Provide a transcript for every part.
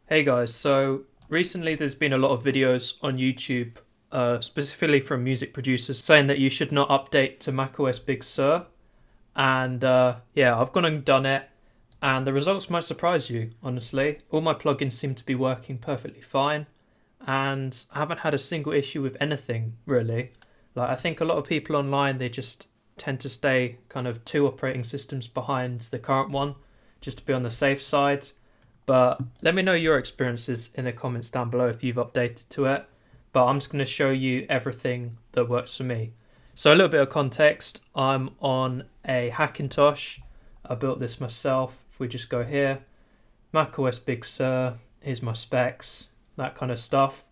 Hey guys, so recently there's been a lot of videos on YouTube, specifically from music producers, saying that you should not update to Mac OS Big Sur. And yeah, I've gone and done it, and the results might surprise you, honestly. All my plugins seem to be working perfectly fine, and I haven't had a single issue with anything, really. Like, I think a lot of people online, they just tend to stay kind of two operating systems behind the current one, just to be on the safe side. But let me know your experiences in the comments down below if you've updated to it. But I'm just going to show you everything that works for me. So a little bit of context. I'm on a Hackintosh. I built this myself. If we just go here, Mac OS Big Sur, here's my specs, that kind of stuff.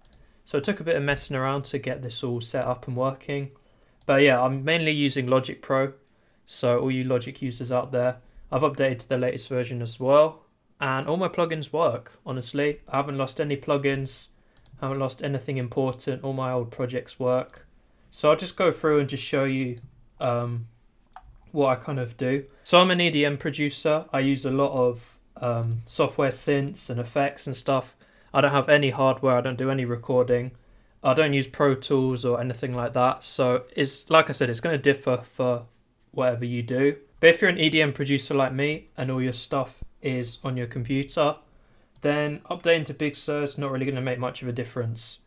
So it took a bit of messing around to get this all set up and working. But yeah, I'm mainly using Logic Pro. So all you Logic users out there, I've updated to the latest version as well. And all my plugins work, honestly. I haven't lost any plugins, haven't lost anything important. All my old projects work. So I'll just go through and just show you what I kind of do. So I'm an EDM producer. I use a lot of software synths and effects and stuff. I don't have any hardware. I don't do any recording. I don't use Pro Tools or anything like that. So it's, like I said, it's going to differ for whatever you do. But if you're an EDM producer like me and all your stuff is on your computer, then updating to Big Sur is not really going to make much of a difference.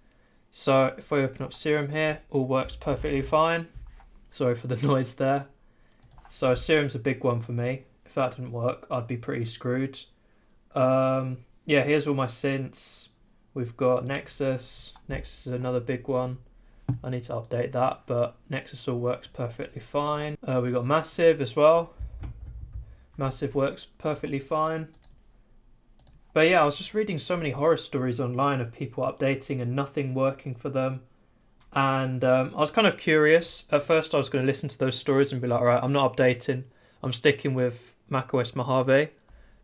So if I open up Serum here, all works perfectly fine. Sorry for the noise there. So Serum's a big one for me. If that didn't work, I'd be pretty screwed. Yeah, here's all my synths. We've got Nexus. Nexus is another big one. I need to update that, but Nexus all works perfectly fine. We've got Massive as well. Massive works perfectly fine. But yeah, I was just reading so many horror stories online of people updating and nothing working for them. And I was kind of curious. At first I was going to listen to those stories and be like, alright, I'm not updating. I'm sticking with macOS Mojave.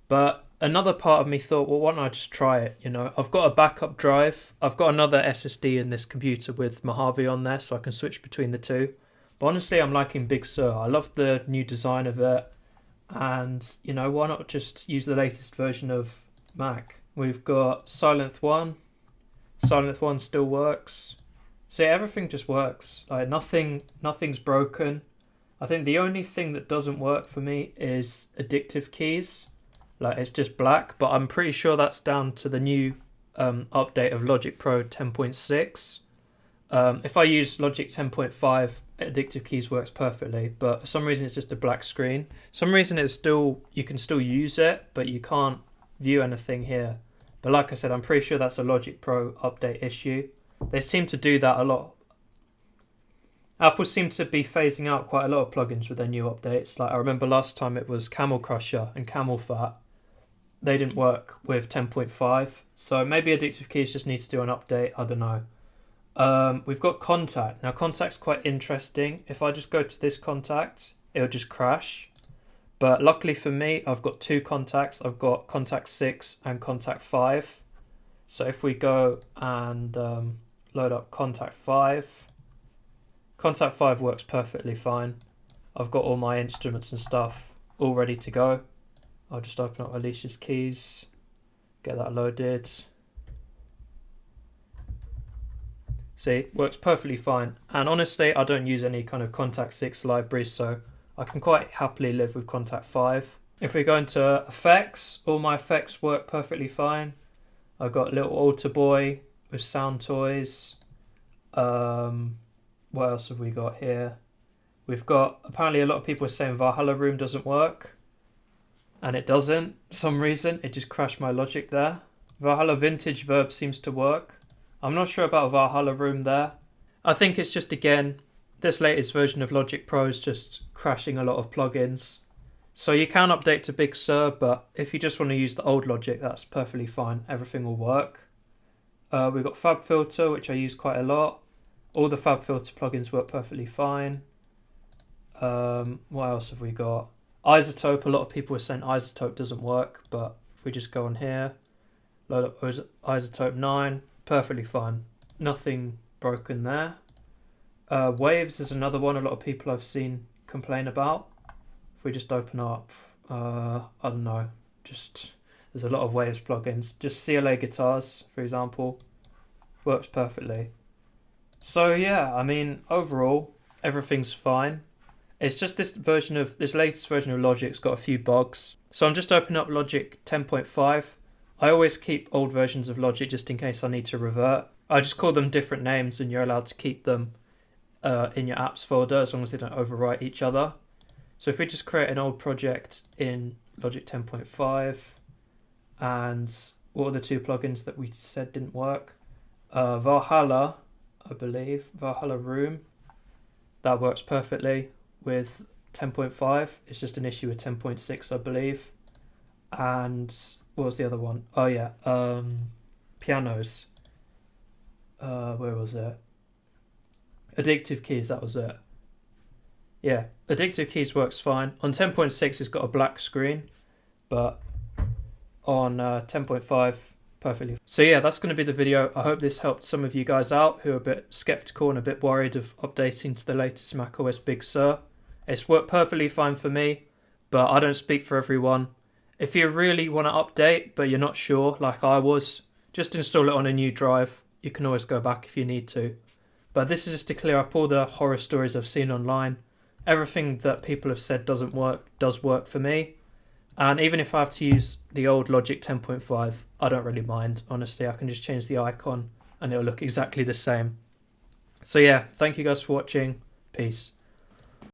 But another part of me thought, well, why don't I just try it? You know, I've got a backup drive. I've got another SSD in this computer with Mojave on there, so I can switch between the two. But honestly, I'm liking Big Sur. I love the new design of it. And, you know, why not just use the latest version of Mac? We've got Silent One. Silent One still works. So yeah, everything just works. Like nothing's broken. I think the only thing that doesn't work for me is addictive keys. Like, it's just black, but I'm pretty sure that's down to the new update of Logic Pro 10.6. If I use Logic 10.5, addictive keys works perfectly, but for some reason it's just a black screen. Some reason you can still use it, but you can't view anything here. But like I said, I'm pretty sure that's a Logic Pro update issue. They seem to do that a lot. Apple seem to be phasing out quite a lot of plugins with their new updates. Like, I remember last time it was Camel Crusher and Camel Fat. They didn't work with 10.5, so maybe addictive keys just need to do an update. I don't know. We've got contact. Now contact's quite interesting. If I just go to this contact, it'll just crash. But luckily for me, I've got two contacts. I've got contact 6 and contact 5. So if we go and load up contact 5, contact 5 works perfectly fine. I've got all my instruments and stuff all ready to go. I'll just open up Alicia's keys, get that loaded. See, works perfectly fine. And honestly, I don't use any kind of Contact 6 libraries, so I can quite happily live with Contact 5. If we go into effects, all my effects work perfectly fine. I've got Little Altar Boy with Sound Toys. What else have we got here? We've got, apparently a lot of people are saying Valhalla Room doesn't work. And it doesn't. For some reason, it just crashed my Logic there. Valhalla Vintage Verb seems to work. I'm not sure about Valhalla Room there. I think it's just, again, this latest version of Logic Pro is just crashing a lot of plugins. So you can update to Big Sur, but if you just want to use the old Logic, that's perfectly fine. Everything will work. We've got Fab Filter, which I use quite a lot. All the Fab Filter plugins work perfectly fine. What else have we got? Isotope. A lot of people are saying Isotope doesn't work, but if we just go on here, load up Isotope 9, perfectly fine. Nothing broken there. Waves is another one a lot of people I've seen complain about. If we just open up, I don't know, just There's a lot of Waves plugins. Just CLA guitars, for example, works perfectly. So yeah, I mean, overall, everything's fine. It's just this latest version of Logic's got a few bugs. So I'm just opening up Logic 10.5. I always keep old versions of Logic just in case I need to revert. I just call them different names and you're allowed to keep them in your apps folder as long as they don't overwrite each other. So if we just create an old project in Logic 10.5, and what are the two plugins that we said didn't work? Valhalla, I believe, Valhalla Room, that works perfectly with 10.5. It's just an issue with 10.6, I believe. And what was the other one? Oh yeah, pianos. Where was it? Addictive Keys, that was it. Yeah, Addictive Keys works fine. On 10.6 it's got a black screen, but on 10.5 perfectly. So yeah, that's going to be the video. I hope this helped some of you guys out who are a bit skeptical and a bit worried of updating to the latest Mac OS Big Sur. It's worked perfectly fine for me, but I don't speak for everyone. If you really want to update but you're not sure, like I was, just install it on a new drive. You can always go back if you need to. But this is just to clear up all the horror stories I've seen online. Everything that people have said doesn't work does work for me. And even if I have to use the old Logic 10.5, I don't really mind. Honestly, I can just change the icon and it'll look exactly the same. So yeah, thank you guys for watching. Peace.